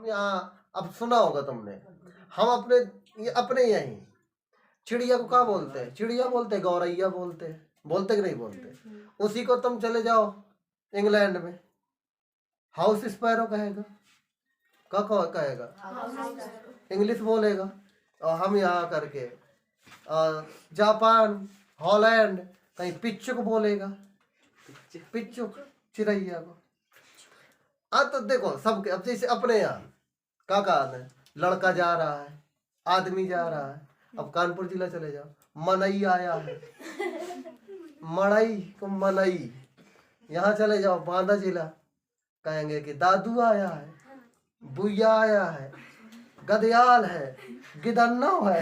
यहाँ अब सुना होगा तुमने, हम अपने यहीं चिड़िया को क्या बोलते हैं? चिड़िया बोलते हैं, गौरैया बोलते हैं, बोलते कि नहीं बोलते? उसी को तुम चले जाओ इंग्लैंड में, हाउस स्पैरो कहेगा, क्या कहेगा? इंग्लिश बोलेगा। और हम यहाँ करके जापान, हॉलैंड, कहीं पिच्चुक बोलेगा, पिच्चुक चिड़ैया को। तो देखो सबके, अब जैसे अपने यहाँ क्या कहा है, लड़का जा रहा है, आदमी जा रहा है। अब कानपुर जिला चले जाओ, मनई आया है, मड़ई को मनई। यहाँ चले जाओ बांदा जिला, कहेंगे कि दादू आया है, बुया आया है, गदयाल है, गिदन्नो है।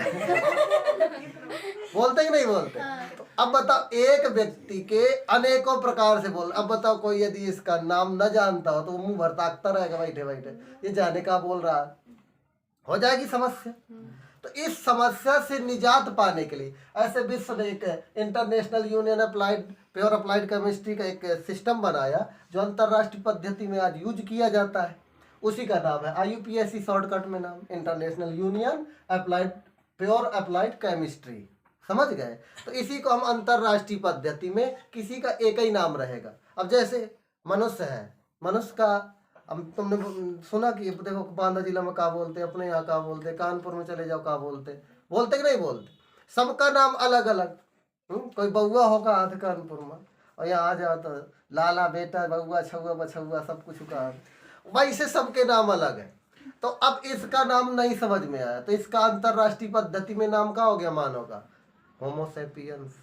बोलते कि नहीं बोलते? तो अब बताओ, एक व्यक्ति के अनेकों प्रकार से बोल। अब बताओ कोई यदि इसका नाम न जानता हो तो वो मुंह भर ताकता रहेगा बैठे बैठे, ये जाने का बोल रहा है, हो जाएगी समस्या। तो इस समस्या से निजात पाने के लिए ऐसे विश्व ने एक international union applied pure applied chemistry का एक सिस्टम बनाया जो अंतरराष्ट्रीय पद्धति में आज यूज किया जाता है। उसी का नाम है IUPAC, शॉर्टकट में नाम international union applied pure applied chemistry. समझ गए? तो इसी को हम अंतरराष्ट्रीय पद्धति में किसी का एक ही नाम रहेगा। अब जैसे मनुष्य है, मनुष्य का अब तुमने सुना कि देखो बांदा जिला में क्या बोलते, अपने यहाँ क्या बोलते, कानपुर में चले जाओ क्या बोलते, बोलते कि नहीं बोलते? सबका नाम अलग अलग। कोई बउआ होगा आध कानपुर में, और यहाँ आ जाओ तो लाला, बेटा, बउआ, छुआ, बछुआ, सब कुछ का वैसे सबके नाम अलग है। तो अब इसका नाम नहीं समझ में आया तो इसका अंतरराष्ट्रीय पद्धति में नाम क्या हो गया मानव का? होमोसेपियंस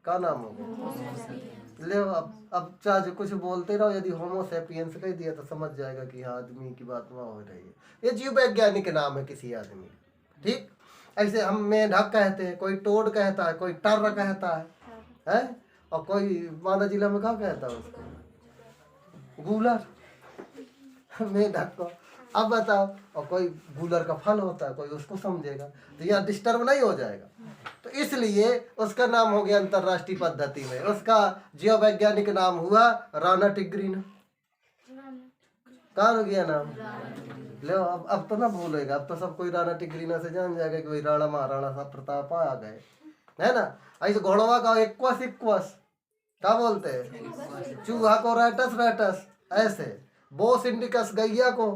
का नाम हो गया। ले अब चाहे कुछ बोलते रहो, यदि होमोसेपियंस कह दिया तो समझ जाएगा कि हाँ आदमी की बात वहाँ हो रही है। ये जीव वैज्ञानिक नाम है किसी आदमी, ठीक? ऐसे हम मेढक कहते हैं, कोई टोड कहता है, कोई टर्र कहता है? और कोई बांदा जिला में क्या कहता है उसको? गूलर, मेढक को। अब बताओ, और कोई गूलर का फल होता है, कोई उसको समझेगा, तो यह डिस्टर्ब नहीं हो जाएगा। तो इसलिए उसका नाम हो गया अंतरराष्ट्रीय पद्धति में, उसका जीव वैज्ञानिक नाम हुआ राणा टिग्रीना। कहाँ हो गया नाम? लो अब तो ना भूलेगा, अब तो सब कोई राणा टिग्रीना से जान जाएगा कि भाई राणा महाराणा सब प्रताप आ गए, है ना? ऐसे घोड़वा का इक्वस इक्वस क्या बोलते हैं? चूहा को रैटस रैटस, ऐसे बोस इंडिकस गैया को।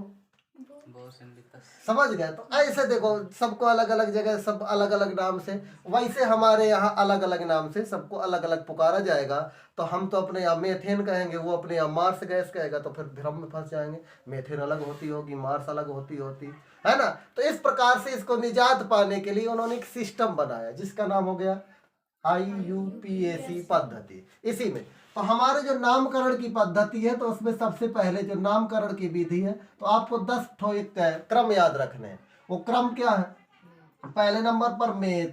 समझ गए? तो ऐसे देखो सबको अलग अलग जगह सब अलग अलग नाम से, वैसे हमारे यहाँ अलग अलग नाम से सबको अलग अलग पुकारा जाएगा। तो हम तो अपने यहाँ मेथेन कहेंगे, वो अपने यहाँ मार्स गैस कहेगा, तो फिर भ्रम में फंस जाएंगे। मेथेन अलग होती होगी, मार्स अलग होती है ना? तो इस प्रकार से इसको निजात पाने के लिए उन्होंने एक सिस्टम बनाया जिसका नाम हो गया IUPAC पद्धति। इसी में तो हमारे जो नामकरण की पद्धति है, तो उसमें सबसे पहले जो नामकरण की विधि है, तो आपको 10 ठो एक क्रम याद रखने हैं। वो क्रम क्या है? पहले नंबर पर मेथ,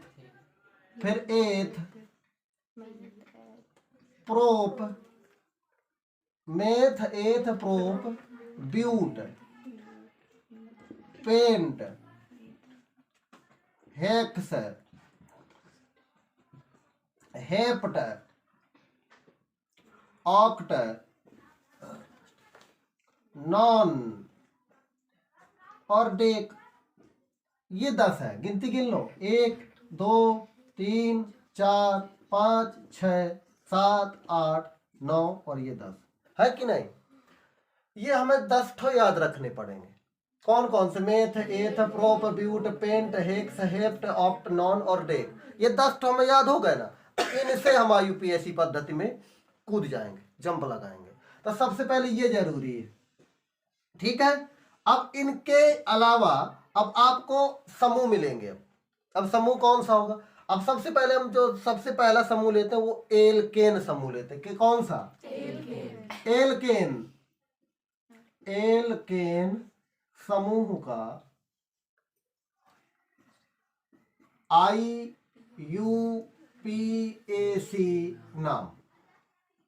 फिर eth, prop, meth, eth, prop, but, pent, hex, hept, oct, non और डेक। ये 10 है, गिनती गिन लो, 1 2 3 4 5 6 7 8 9 और ये 10 है कि नहीं? ये हमें 10 ठो याद रखने पड़ेंगे। कौन कौन से? Meth, eth, prop, but, pent, hex, hept, oct, non और डेक। ये 10 ठो हमें याद हो गए ना, इनसे हम IUPAC पद्धति में कूद जाएंगे, जंप लगाएंगे। तो सबसे पहले ये जरूरी है, ठीक है? अब इनके अलावा अब आपको समूह मिलेंगे। अब समूह कौन सा होगा? अब सबसे पहले हम जो सबसे पहला समूह लेते हैं वो एल्केन समूह लेते हैं। कि कौन सा? एल्केन। एल्केन समूह का IUPAC नाम।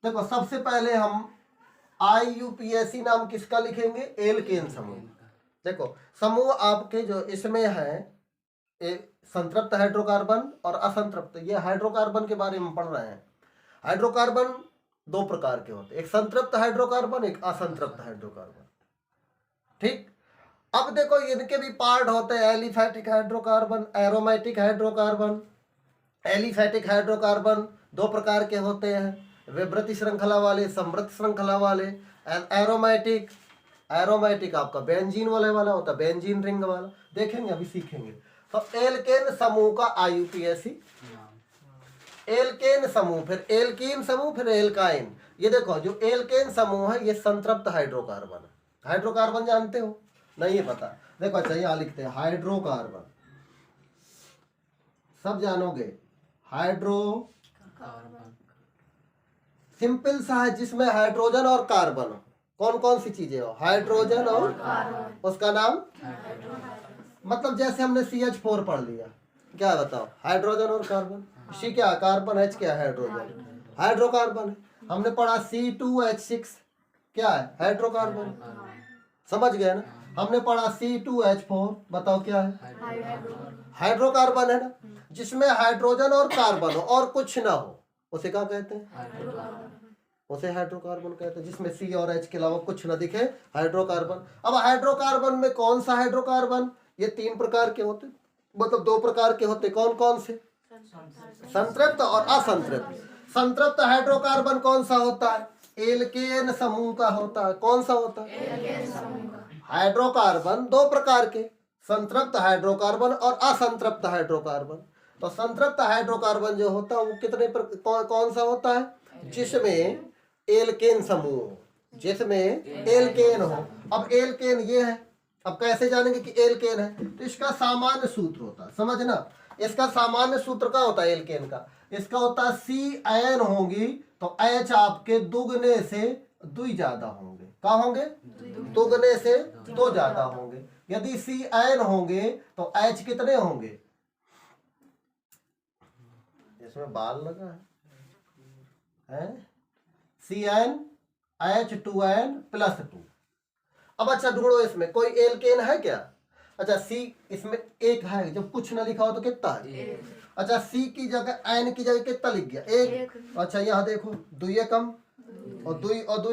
देखो सबसे पहले हम IUPAC नाम किसका लिखेंगे? एल्केन समूह। देखो समूह आपके जो इसमें है, संतृप्त हाइड्रोकार्बन और असंतृप्त। ये हाइड्रोकार्बन के बारे में पढ़ रहे हैं। हाइड्रोकार्बन 2 प्रकार के होते हैं, एक संतृप्त हाइड्रोकार्बन, एक असंतृप्त हाइड्रोकार्बन, ठीक? अब देखो इनके भी पार्ट होते हैं, aliphatic hydrocarbon, aromatic hydrocarbon. Aliphatic hydrocarbon दो प्रकार के होते हैं, विवृत श्रृंखला वाले, समृद्ध श्रृंखला वाले। एरोमेटिक, एरोमेटिक आपका बेंजीन वाला होता है, बेंजीन रिंग वाला, देखेंगे अभी सीखेंगे। तो एल्केन समूह का IUPAC, एल्केन समूह, फिर एल्कीन समूह, फिर एल्काइन। ये देखो जो एल्केन समूह है ये संतृप्त हाइड्रोकार्बन है। हाइड्रोकार्बन जानते हो? नहीं पता? देखो अच्छा यहाँ लिखते हैं हाइड्रोकार्बन, सब जानोगे। हाइड्रो सिंपल सा है, जिसमें हाइड्रोजन और कार्बन हो। कौन कौन सी चीजें हो? हाइड्रोजन और उसका नाम, मतलब जैसे हमने CH4 पढ़ लिया, क्या बताओ? हाइड्रोजन और कार्बन। C क्या? कार्बन। H क्या? हाइड्रोजन, हाइड्रोकार्बन है। हमने पढ़ा C2H6 क्या है? हाइड्रोकार्बन। समझ गए ना? हमने पढ़ा C2H4, बताओ क्या है? हाइड्रोकार्बन है ना, जिसमें हाइड्रोजन और कार्बन हो और कुछ ना हो, उसे क्या कहते हैं? उसे हाइड्रोकार्बन कहते हैं। जिसमें C और H के अलावा कुछ ना दिखे, हाइड्रोकार्बन। अब हाइड्रोकार्बन में कौन सा हाइड्रोकार्बन? ये 3 प्रकार के होते, मतलब 2 प्रकार के होते। कौन कौन से? संतृप्त और असंतृप्त। संतृप्त हाइड्रोकार्बन कौन सा होता है? एल्केन समूह का होता है। कौन सा होता है? हाइड्रोकार्बन 2 प्रकार के, संतृप्त हाइड्रोकार्बन और असंतृप्त हाइड्रोकार्बन। तो संतृप्त हाइड्रोकार्बन जो होता है वो कितने कौन सा होता है? जिसमें एल्केन समूह हो, जिसमें एल्केन हो। अब एल्केन ये है, अब कैसे जानेंगे कि एल्केन है? तो इसका सामान्य सूत्र होता है, समझना। इसका सामान्य सूत्र क्या होता है एल्केन का? इसका होता है CN होंगी तो H आपके दुगने से 2 ज्यादा होंगे। क्या होंगे? दुगने से 2 ज्यादा होंगे। यदि CN होंगे तो H कितने होंगे? इसमें बाल लगा है? CN H2N+2। अब अच्छा ढूंढो इसमें कोई एल्केन है क्या? अच्छा C इसमें एक है, जब कुछ ना लिखा हो तो कितना है? अच्छा C की जगह N की जगह कितना लिख गया? 1। अच्छा यहाँ देखो 2 कम और 2 और 2,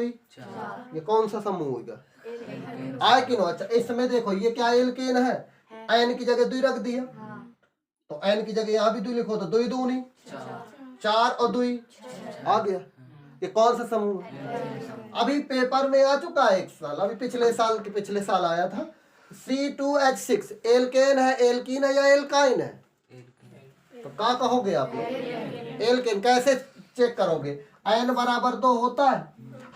ये कौन सा समूह होगा? आयकिन। अच्छा इसमें देखो ये क्या एल्केन है? N की जगह 2 रख दिया, तो N की जगह यहाँ भी 2 लिखो तो 2 दूनी 4 और 2 आ गया। ये कौन सा समूह है? अभी पेपर में आ चुका है 1 साल, अभी पिछले साल आया था। C2H6 एल्केन है, एल्कीन है या एल्काइन है? तो क्या कहोगे आप लोग? एल्केन। कैसे चेक करोगे? N बराबर 2 होता है,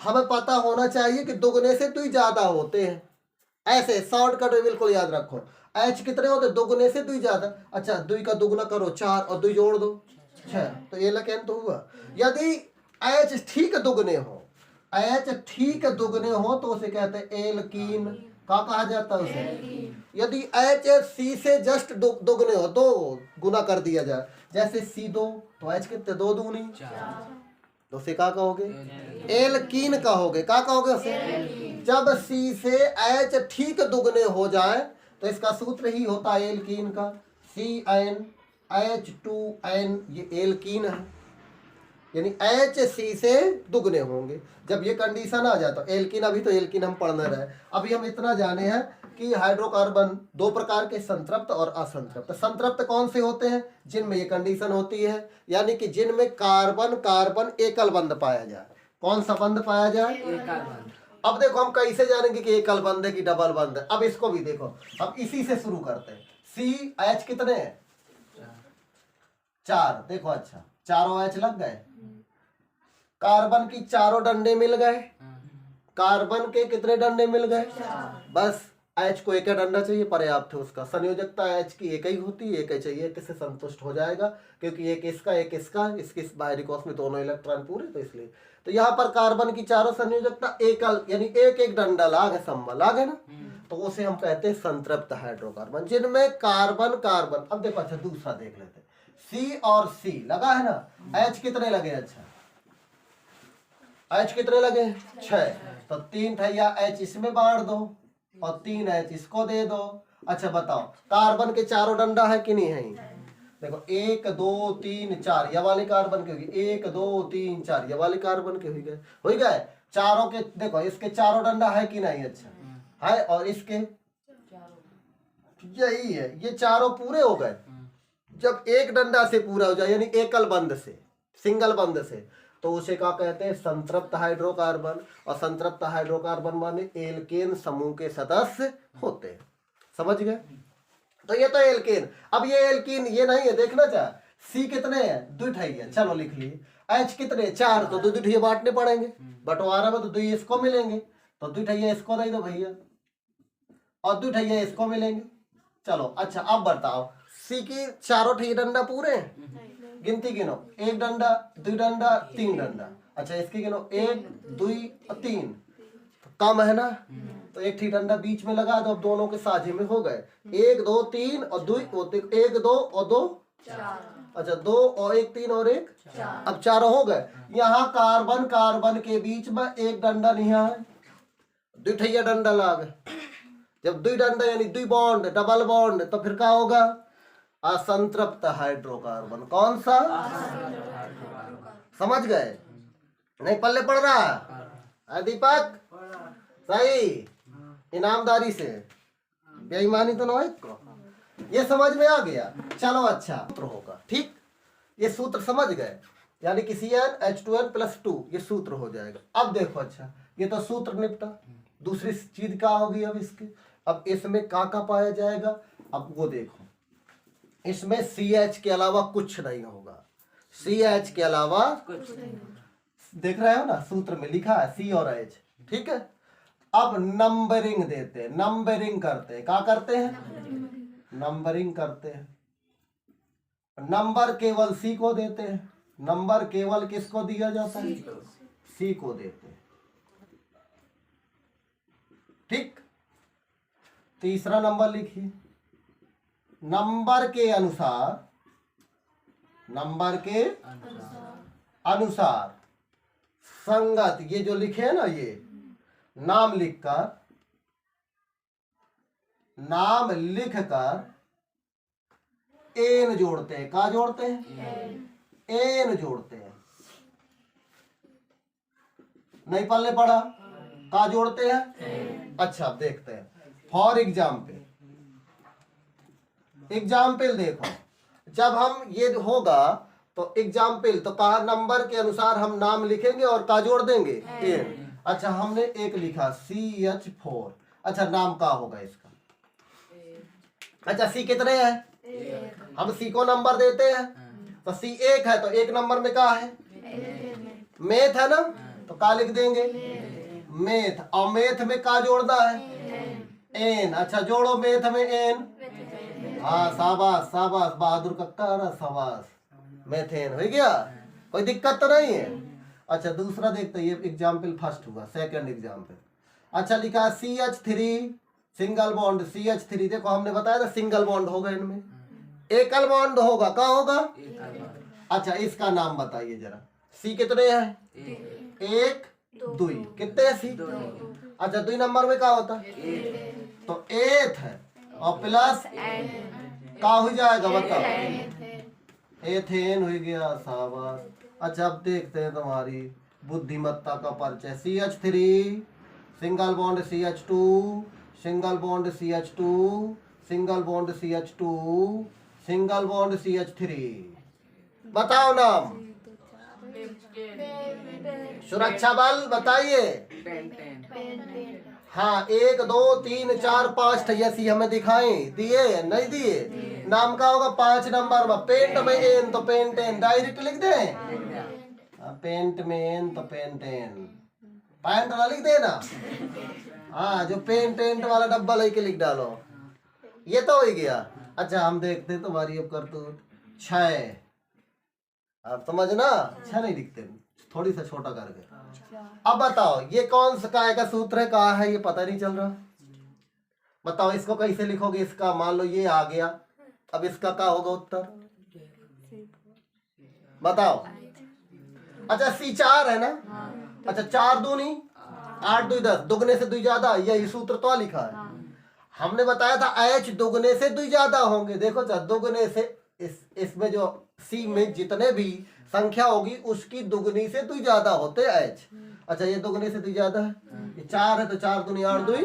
हमें पता होना चाहिए कि दुगने से 2 ज्यादा होते हैं। ऐसे शॉर्टकट बिल्कुल याद रखो। H कितने होते? दुगने से 2 ज्यादा। अच्छा 2 का दुगना करो 4 और 2 जोड़ दो 6, तो एल्केन तो हुआ। यदि H ठीक दुगने हो, H ठीक दुगने हो तो उसे कहते हैं एल्कीन। क्या कहा जाता है उसे? यदि H C से जस्ट दुगने हो, 2 गुना कर दिया जाए, जैसे C2 तो H कितने? 2 दूनी 4, तो उसे क्या कहोगे? एल्कीन कहोगे। क्या कहोगे उसे? जब C से H ठीक दुगने हो जाए तो इसका सूत्र ही होता है एल्कीन का, CN H2N। ये एल्कीन है, यानी HC से दुगने होंगे। जब ये कंडीशन आ जाए तो एल्कीन। अभी तो एल्कीन हम पढ़ना रहे, अभी हम इतना जाने हैं कि हाइड्रोकार्बन 2 प्रकार के, संतृप्त और असंतृप्त। संतृप्त कौन से होते हैं? जिनमें ये कंडीशन होती है, यानी कि जिनमें कार्बन कार्बन एकल बंध पाया जाए। कौन सा बंध पाया जाए? एकल बंध। अब देखो हम कैसे जानेंगे कि एकल बंध है कि डबल बंध है? अब इसको भी देखो, अब इसी से शुरू करते हैं। CH कितने हैं? 4। देखो अच्छा चारों H लग गए, कार्बन की चारों डंडे मिल गए। कार्बन के कितने डंडे मिल गए? बस H को एक डंडा चाहिए, पर्याप्त है उसका। संयोजकता H की एक ही होती है, एक ही चाहिए, किससे संतुष्ट हो जाएगा, क्योंकि एक इसका एक इसका, इसकी बाहरी कोश में दोनों इलेक्ट्रॉन पूरे, तो इसलिए। तो यहाँ पर कार्बन की चारों संयोजकता एकल, यानी एक एक डंडा लाग है, संबल लाग है ना, तो उसे हम कहते हैं संतृप्त हाइड्रोकार्बन, जिनमें कार्बन कार्बन। अब देखो अच्छा दूसरा देख लेते हैं। C और C लगा है ना, H कितने लगे? अच्छा H कितने लगे? 6, तो 3 ठैया H इसमें बांट दो और 3 H इसको दे दो। अच्छा बताओ कार्बन के चारों डंडा है कि नहीं है? देखो 1 2 3 4 ये वाले कार्बन के होगी, 1 2 3 4 ये वाले कार्बन के हो गए चारों के। देखो इसके चारों डंडा है कि नहीं? अच्छा है, और इसके यही है, ये चारों पूरे हो गए। जब एक डंडा से पूरा हो जाए यानी एकल बंध से, सिंगल बंध से, तो उसे क्या कहते हैं? संतृप्त हाइड्रोकार्बन। और संतृप्त हाइड्रोकार्बन माने एल्केन समूह के सदस्य होते हैं। समझ गए? तो ये तो एल्केन। अब ये एल्कीन ये नहीं है, देखना चाह सी कितने हैं? 2 है, चलो लिख लिए। एच कितने? 4, तो 2 बांटने पड़ेंगे, बंटवारा में तो 2 इसको मिलेंगे, तो 2 इसको दे दो भैया, और 2 इसको मिलेंगे। चलो अच्छा अब बताओ, सी की चारों डंडा पूरे हैं? गिनती गिनो, 1 डंडा, 2 डंडा, 3 डंडा। अच्छा इसकी गिनो, 1 2 और 3, तो कम है ना, तो 1 डंडा बीच में लगा दो। अब दोनों के साझे में हो गए 1 2 3 और 2, 1 2 और 2 अच्छा 2 और 1 3 और 1 अब 4 हो गए। यहाँ कार्बन कार्बन के बीच में 1 डंडा नहीं है, 2 डंडा लाग। जब 2 डंडा यानी 2 बॉन्ड, डबल बॉन्ड, तो फिर क्या होगा? असंतृप्त हाइड्रोकार्बन। कौन सा? समझ गए? नहीं पल्ले पड़ रहा है दीपक? सही, इनामदारी से, बेईमानी तो नहीं को, ये समझ में आ गया। चलो अच्छा सूत्र होगा, ठीक, ये सूत्र समझ गए, यानी कि CnH2n+2 ये सूत्र हो जाएगा। अब देखो अच्छा, ये तो सूत्र निपटा, दूसरी चीज क्या होगी अब इसकी? अब इसमें का पाया जाएगा? अब वो देखो, इसमें CH के अलावा कुछ नहीं होगा, CH के अलावा कुछ नहीं। देख रहे हो ना, सूत्र में लिखा है C और H, ठीक है। अब नंबरिंग देते हैं, नंबरिंग करते हैं, क्या करते हैं? नंबरिंग करते हैं। नंबर केवल C को देते हैं, नंबर केवल किसको दिया जाता है? C को देते हैं, ठीक। तीसरा नंबर लिखिए, नंबर के अनुसार, नंबर के अनुसार संगत, ये जो लिखे है ना, ये नाम लिखकर, नाम लिखकर एन जोड़ते हैं। क्या जोड़ते हैं? एन जोड़ते हैं। नहीं पल्ले पड़ा? क्या जोड़ते हैं? अच्छा अब देखते हैं। फॉर एग्जाम्पल, एग्जाम्पल देखो, जब हम ये होगा तो एग्जाम्पल, तो कहा नंबर के अनुसार हम नाम लिखेंगे और का जोड़ देंगे? एन। अच्छा हमने एक लिखा CH4, अच्छा नाम का होगा इसका? अच्छा C कितने हैं? हम C को नंबर देते हैं, तो C 1 है, तो 1 नंबर में क्या है? मेथ है ना, तो का लिख देंगे? मेथ। और मेथ में का जोड़ना है? एन। अच्छा जोड़ो मेथ में एन। हाँ शाबाश शाबाश, बहादुर कक्का, शाबाश, मेथेन हो गया, कोई दिक्कत तो नहीं है। अच्छा दूसरा देखते हैं, ये एग्जाम्पल फर्स्ट हुआ, सेकंड एग्जाम्पल। अच्छा लिखा CH3 सिंगल बॉन्ड, CH3 देखो हमने बताया था सिंगल बॉन्ड होगा, इनमें एकल बॉन्ड होगा, क्या होगा? अच्छा इसका नाम बताइए जरा, C कितने हैं? 1 2, कितने हैं C? अच्छा 2 नंबर में क्या होता है? तो एथ है, और प्लस का हो जाएगा, बताओ? एथेन हो गया, शाबाश। अच्छा अब देखते हैं तुम्हारी बुद्धिमत्ता का परिचय। CH3 single bond CH2, single bond CH2, single bond CH2, single bond CH3, बताओ नाम। सुरक्षा बल बताइए। हाँ 1 2 3 4 5 ऐसी हमें दिखाएं, दिए नहीं दिए? नाम का होगा 5 नंबर में, पेंट में एन तो पेंटेन, डायरेक्ट लिख दें, पेंट में एन तो पेंटेन, पैंट ना लिख देना, हाँ जो पेंटेंट वाला डब्बा लेके लिख डालो, ये तो हो गया। अच्छा हम देखते हैं तुम्हारी अब करतूत 6, अब समझना 6 नहीं लिखते, थोड़ी सा छोटा करके। अब बताओ ये कौन सा काय का सूत्र है, कहा है ये पता नहीं चल रहा, बताओ इसको कैसे लिखोगे? इसका मान लो ये आ गया, अब इसका क्या होगा उत्तर, बताओ? अच्छा C4 है ना, अच्छा 4 दूनी 8 2 10, दुगने से 2 ज्यादा, यही सूत्र तो लिखा है। हमने बताया था H दुगने से 2 ज्यादा होंगे, देखो दुगने से, इसमें जो C में जितने भी संख्या होगी उसकी दुगनी से 2 ज्यादा होते H। अच्छा ये दुगने से 2 ज्यादा है, ये 4 है, तो 4 दूनी 8 2,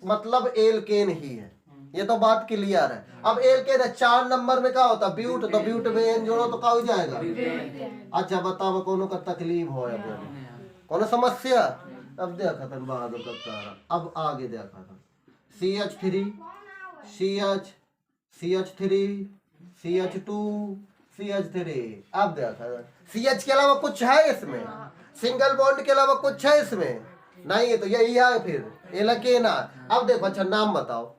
मतलब एल्केन ही है, ये तो बात क्लियर है। अब एल्केन है 4 नंबर में क्या होता ब्यूट, तो ब्यूट में एन जोड़ो तो क्या हो जाएगा। अच्छा बताओ कोनो का तकलीफ हो या कोनो समस्या। अब देखा था बाद अब आगे देखा था CH3 CH3 CH2 CH3। अब देखा था CH के अलावा कुछ है इसमें, सिंगल बॉन्ड के अलावा कुछ है इसमें नहीं है, तो यही है फिर एल्केन। अब देखो अच्छा नाम बताओ,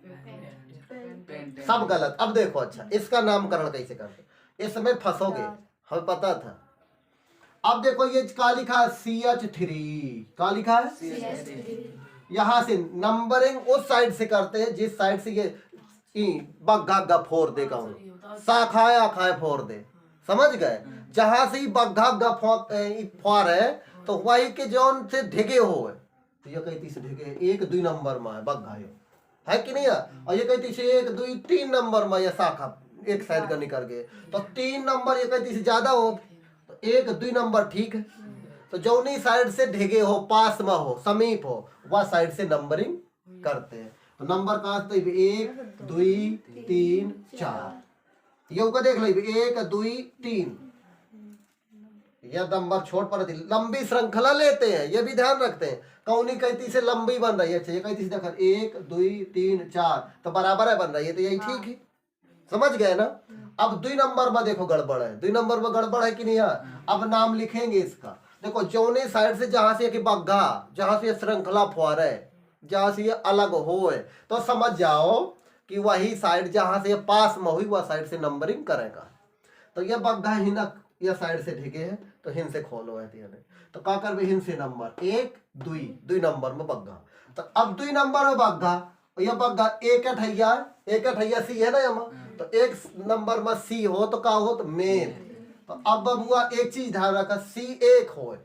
सब गलत। अब देखो अच्छा इसका नामकरण कैसे करते, इसमें फंसोगे, हमें पता था। अब देखो ये क्या लिखा है CH3, क्या लिखा है CH3। यहाँ से नंबरिंग उस साइड से करते हैं जिस साइड से ये बग्घा फोड़ देगा, शाखाए आखाए फोड़ दे, समझ गए। जहां से बग्घा फोड़ है तो वही के जौन से ढेगे हो, तो ये कहती से ढेगे 1 2 नंबर में है बग्घा है कि नहीं है, और ये कहती से 1 2 3 नंबर में ये शाखा एक साइड का निकल गए, तो 3 नंबर ये कहती से ज्यादा हो, तो 1 2 नंबर ठीक है। तो जौनी साइड से ढेगे हो, पास में हो, समीप हो, वह साइड से नंबरिंग करते हैं। तो नंबर कहाँ से 1 2 3 4 ये का देख लो 1 2 3, यह नंबर छोट पर लंबी श्रृंखला लेते हैं, ये भी ध्यान रखते हैं। कौनी कहती से लंबी बन रही है, अच्छा ये कहती से देखा 1 2 3 4 तो बराबर है बन रही है, तो यही ठीक है, समझ गए ना। अब 2 नंबर में देखो गड़बड़ है, 2 नंबर में गड़बड़ है कि नहीं है। अब नाम लिखेंगे इसका, देखो जौने साइड से जहां से बग्घा, जहां से श्रृंखला फुआर है, जहां से ये अलग हो है, तो समझ जाओ कि वही साइड जहां से पास में हुई वह साइड से नंबरिंग करेगा। तो ये बग्घा हिनक ये साइड से ढके है, तो हिन से खोलो है तो का कर हिन से नंबर 1 2 नंबर में बग्घा। तो अब 2 नंबर में बग्घा, ये बग्घा एक अठैया सी है ना यहाँ, तो 1 नंबर में सी हो तो का हो तो मेथ। तो अब बबुआ एक चीज ध्यान रखा, C1 हो,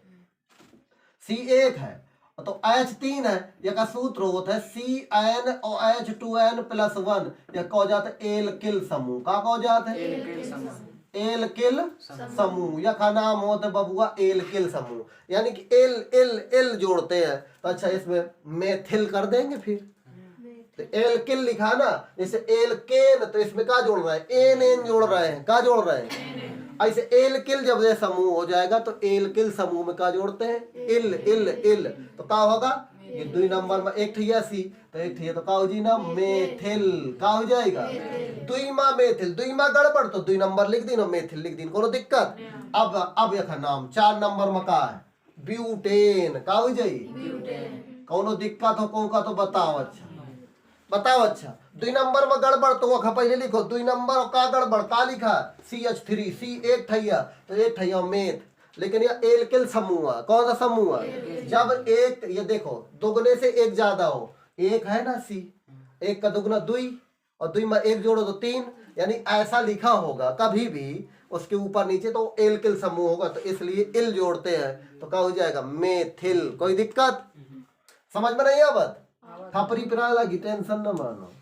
C1 है तो H3 है, यह का सूत्र होता है CN और H2N + 1, यह कहो जाता है एल्किल समूह। का कहो जाता है एल्किल समूह, यह का नाम होता है बबुआ एल्किल समूह, यानी कि एल एल एल जोड़ते हैं। तो अच्छा इसमें मेथिल कर देंगे फिर, तो एल्किल लिखा ना, जैसे एल्केन तो इसमें क्या जोड़ रहा है एन एन जोड़ रहे हैं, क्या जोड़ रहे हैं। ऐसे एल्किल जब ये समूह हो जाएगा तो एल्किल समूह में क्या जोड़ते हैं इल इल इल, तो क्या होगा ये 2 नंबर में एक ठैया सी, तो एक ठैया तो क्या हो जी ना मेथिल, क्या हो जाएगा 2 मेथिल। 2 गड़बड़ तो 2 नंबर लिख दी ना मेथिल लिख दी, कोनो दिक्कत। अब यह नाम 4 नंबर में का है ब्यूटेन, का हो जाई कोनो दिक्कत हो को का तो बताओ। अच्छा बताओ अच्छा 2 नंबर में गड़बड़ तो वो पहले लिखो 2 नंबर का गड़बड़ का लिखा CH3 C एक ठैया, तो एक ठैया मेथ, लेकिन यह एल्किल समूह है। कौन सा समूह है, जब एक ये देखो दुगने से एक ज्यादा हो, एक है ना C, 1 का दुगना 2 और 2 में 1 जोड़ो तो 3, यानी ऐसा लिखा होगा कभी भी उसके ऊपर नीचे तो एल्किल समूह होगा, तो इसलिए इल जोड़ते हैं तो क्या हो जाएगा मेथिल। कोई दिक्कत समझ में नहीं आवत, थपरी पिरा लगी टेंशन न मानो,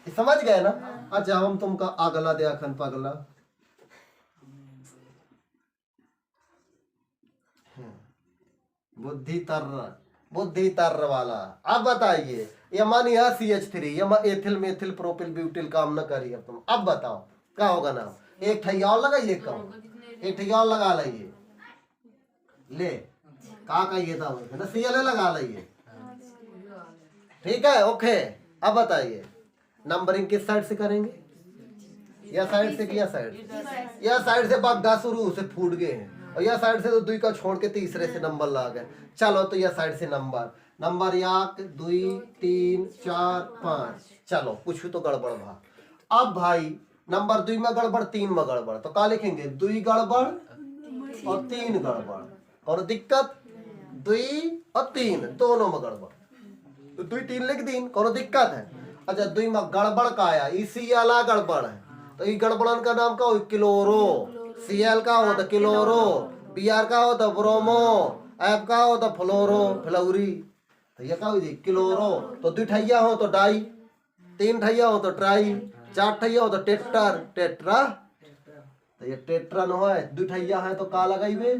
समझ गए ना। अच्छा हम तुमका अगला देखन पगला बुद्धि तर्र वाला। अब बताइए ये मानी है CH3, ये एथिल मेथिल प्रोपिल ब्यूटिल काम न करिए अब तुम। अब बताओ क्या होगा नाम, एक ठैया और लगाइए, कहो एक ठैया और लगा लाइए, ले का कहिए था CL लगा लाइए, ठीक है ओके। अब बताइए नंबरिंग किस साइड से करेंगे, यह साइड से कि यह साइड, यह साइड से बग्घा शुरू से फूट गए हैं, और यह साइड से तो 2 का छोड़ के तीसरे से नंबर ला गए। चलो तो यह साइड से नंबर 1 2 3 4 5, चलो कुछ तो गड़बड़ भा। अब भाई नंबर 2 में गड़बड़ 3 में गड़बड़, तो क्या लिखेंगे 2 गड़बड़ और 3 गड़बड़, और दिक्कत 2 और 3 दोनों में गड़बड़, तो 2 3 लिख दी, कोनो दिक्कत है। अच्छा 2 में गड़बड़ का आया, इसी वाला गड़बड़ है, तो ये गड़बड़न का नाम का हो क्लोरो, Cl का हो तो क्लोरो, Br का हो तो ब्रोमो, F का हो तो फ्लोरो फ्लोरी, तो ये क्या हो जी क्लोरो। तो 2 ठैया हो तो डाई, 3 ठैया हो तो ट्राई, 4 ठैया हो तो टेट्टर टेट्रा, तो ये टेट्रा न हो, 2 ठैया है तो का लगाइबे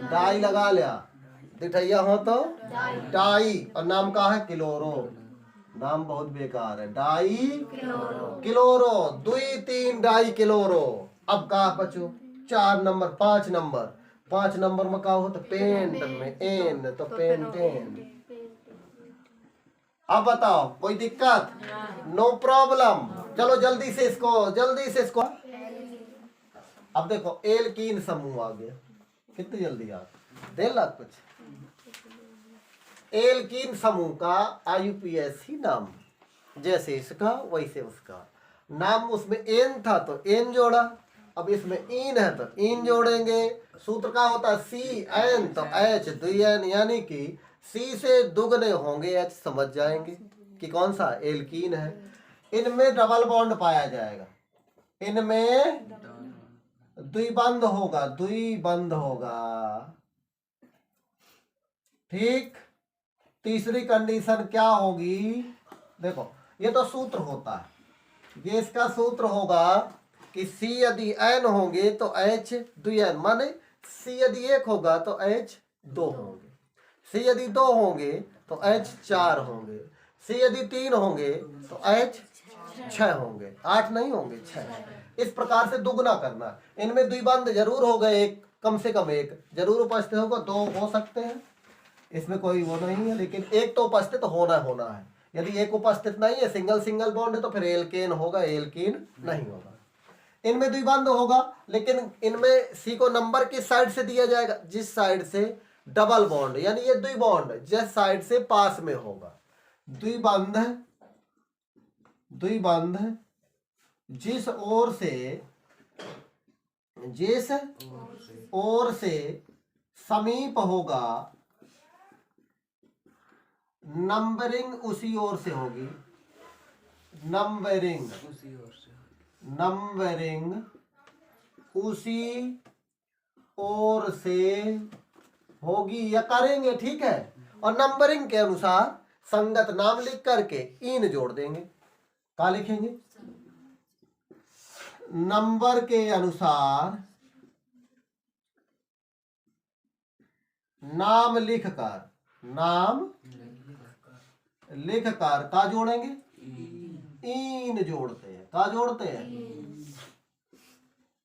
डाई लगा लिया, 2 ठैया हो तो डाई, और नाम का है क्लोरो। नाम बहुत बेकार है, डाई क्लोरो, 2 3 डाई क्लोरो। अब कहा बचो 4 नंबर 5 नंबर, 5 नंबर में का हो तो पेंट में एन, तो पेंटेन। अब बताओ कोई दिक्कत? No problem. चलो जल्दी से इसको। अब देखो एल्कीन समूह आ गया, कितनी जल्दी आ गया, 1.5 लाख कुछ। एल्कीन समूह का IUPAC नाम, जैसे इसका वैसे उसका नाम। उसमें एन था तो एन जोड़ा, अब इसमें इन है तो इन जोड़ेंगे। सूत्र का होता है CN तो H 2N, यानी कि C से दुगने होंगे H, समझ जाएंगे कि कौन सा एल्कीन है। इनमें डबल बॉन्ड पाया जाएगा, इनमें द्विबंध होगा। ठीक, तीसरी कंडीशन क्या होगी? देखो ये तो सूत्र होता है, ये इसका सूत्र होगा कि C यदि N होंगे तो H 2N, माने C यदि 1 होगा तो H 2 होंगे, C यदि 2 होंगे तो H 4 होंगे, C यदि 3 होंगे तो H 6 होंगे, 8 नहीं होंगे, 6। इस प्रकार से दुगना करना। इनमें द्विबंध जरूर होगा, एक कम से कम एक जरूर उपस्थित होगा, 2 हो सकते हैं, इसमें कोई वो नहीं है, लेकिन एक तो उपस्थित होना है। यदि एक उपस्थित नहीं है, सिंगल बॉन्ड है, तो फिर एल्केन होगा, एल्कीन नहीं होगा। इनमें द्विबंध होगा, लेकिन इनमें C को नंबर किस साइड से दिया जाएगा? जिस साइड से डबल बॉन्ड, यानी ये द्विबॉन्ड जिस साइड से पास में होगा। द्विबंध जिस ओर से समीप होगा, नंबरिंग उसी ओर से होगी, नंबरिंग उसी ओर से होगी या करेंगे, ठीक है। और नंबरिंग के अनुसार संगत नाम लिख करके इन जोड़ देंगे। क्या लिखेंगे? नंबर के अनुसार नाम लिखकर का जोड़ेंगे? इन जोड़ते हैं। का जोड़ते हैं?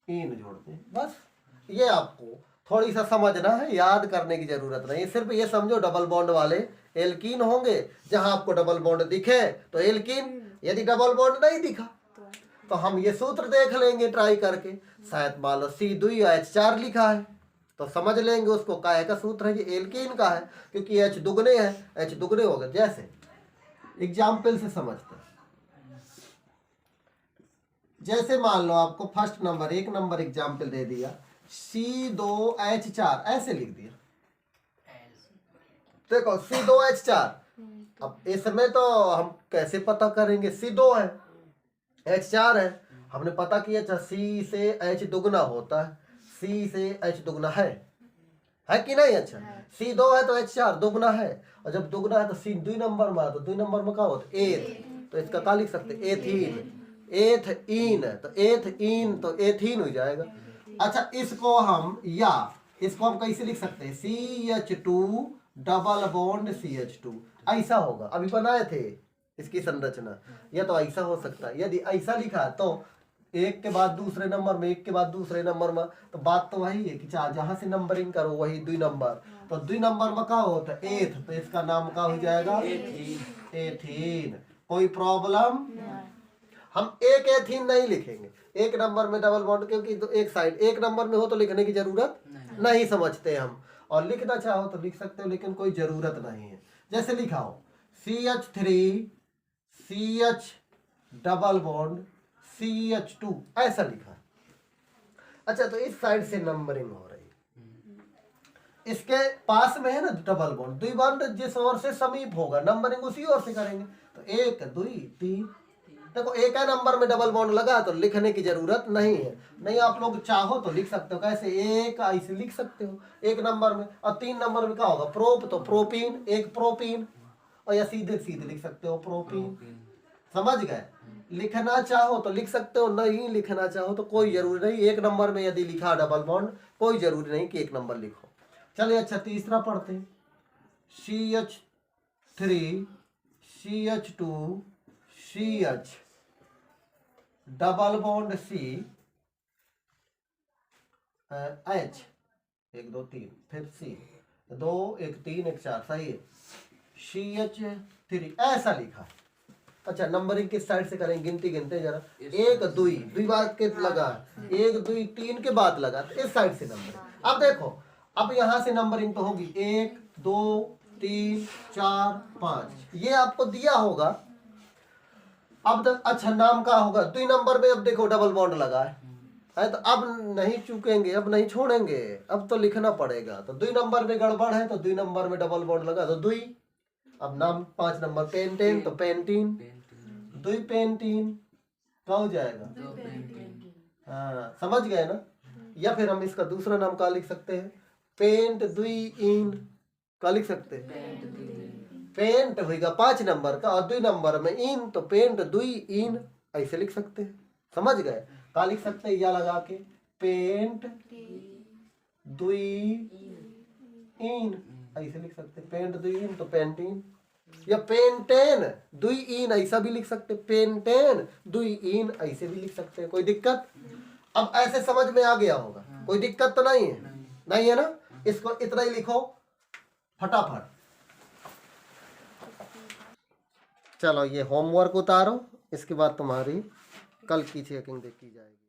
इन जोड़ते हैं। बस ये आपको थोड़ी सा समझना है, याद करने की जरूरत नहीं। सिर्फ ये समझो डबल बॉन्ड वाले एल्कीन होंगे, जहां आपको डबल बॉन्ड दिखे तो एल्कीन, यदि डबल बॉन्ड नहीं दिखा तो हम ये सूत्र देख लेंगे ट्राई करके। शायद मान लो C2H4 लिखा है तो समझ लेंगे उसको काहे का सूत्र है, ये एल्कीन का है, क्योंकि H दुगने है, H दुगने हो गए। जैसे एग्जाम्पल से समझते हैं, जैसे मान लो आपको फर्स्ट नंबर 1 नंबर एग्जाम्पल दे दिया, C2H4 ऐसे लिख दिया। देखो C2H4, अब इसमें तो हम कैसे पता करेंगे? C2 है, H4 है, हमने पता किया था C से H दुगना होता है, C से H दुगना है कि नहीं? अच्छा, C2 है तो H4 दुगना है, और जब दुगना है तो C 2 नंबर में, तो 2 नंबर में क्या होता है? एथ, तो इसका क्या लिख सकते? एथीन, एथइन, तो एथइन तो एथीन हो जाएगा। अच्छा, इसको हम कैसे लिख सकते हैं? CH2 डबल बॉन्ड CH2, ऐसा होगा। अभी बनाए थे इसकी संरचना, या तो ऐसा हो सकता है। यदि ऐसा लिखा तो एक के बाद दूसरे नंबर में, एक के बाद दूसरे नंबर में, तो बात तो वही है कि जहां से नंबरिंग करो वही 2 नंबर, तो 2 नंबर में क्या होता है? एथ, तो इसका नाम क्या हो जाएगा? एथीन। कोई प्रॉब्लम? हम एक एथीन नहीं लिखेंगे एक नंबर में डबल बॉन्ड, क्योंकि तो एक साइड एक नंबर में हो तो लिखने की जरूरत नहीं समझते हम, और लिखना चाहो तो लिख सकते हो, लेकिन कोई जरूरत नहीं है। जैसे लिखा हो CH3 CH double bond CH2, ऐसा लिखा। अच्छा, तो इस साइड से नंबरिंग हो रही है, इसके पास में है ना डबल बॉन्ड, द्विबंध जिस ओर से समीप होगा, नंबरिंग उसी ओर से करेंगे। तो 1 2 3, देखो एक है नंबर में डबल बॉन्ड लगा तो लिखने की जरूरत नहीं है। नहीं, आप लोग चाहो तो लिख सकते हो, कैसे? एक ऐसे लिख सकते हो एक नंबर में, और 3 नंबर में क्या होगा? प्रोप, तो प्रोपीन, एक प्रोपीन, और या सीधे सीधे लिख सकते हो प्रोपीन। समझ गए? लिखना चाहो तो लिख सकते हो, नहीं लिखना चाहो तो कोई जरूरी नहीं। एक नंबर में यदि लिखा डबल बॉन्ड, कोई जरूरी नहीं कि एक नंबर लिखो। चलिए, अच्छा तीसरा पढ़ते हैं, CH3 CH2 CH double bond C H 1 2 3 फिर C 2 1 3 1 4 सही है। CH3 ऐसा लिखा। अच्छा नंबरिंग किस साइड से करेंगे, गिनती गिनते जरा, 1 2 2 बात के लगा, 1 2 3 के बाद लगा, तो इस साइड से नंबर। अब देखो अब यहां से नंबरिंग तो होगी 1 2 3 4 5, ये आपको दिया होगा। अब अच्छा नाम का होगा 2 नंबर में, अब देखो डबल बॉन्ड लगा है तो अब नहीं चूकेंगे, अब नहीं छोड़ेंगे, अब तो लिखना पड़ेगा। तो 2 नंबर में गड़बड़ है तो 2 नंबर में डबल बॉन्ड लगा तो 2। अब नाम 5 नंबर पेंटेन तो पेंटीन, 2 पेंटीन क्या हो जाएगा, हाँ समझ गए ना। या फिर हम इसका दूसरा नाम क्या लिख सकते हैं, पेंट 2 इन, क्या लिख सकते हैं, पेंट होगा 5 नंबर का और 2 नंबर में इन तो पेंट 2 इन, ऐसे लिख सकते हैं। समझ गए, क्या लिख सकते हैं, या लगा के पेंट 2 इन, ऐसे लिख सकते हैं, पेंट 2 इन तो पेंटीन, या पेंटेन 2 इन ऐसा भी लिख सकते, पेंटेन 2 इन ऐसे भी लिख सकते हैं। कोई दिक्कत, अब ऐसे समझ में आ गया होगा, कोई दिक्कत तो नहीं है, नहीं है ना। इसको इतना ही लिखो फटाफट। चलो ये होमवर्क उतारो, इसके बाद तुम्हारी कल की चेकिंग देखी जाएगी।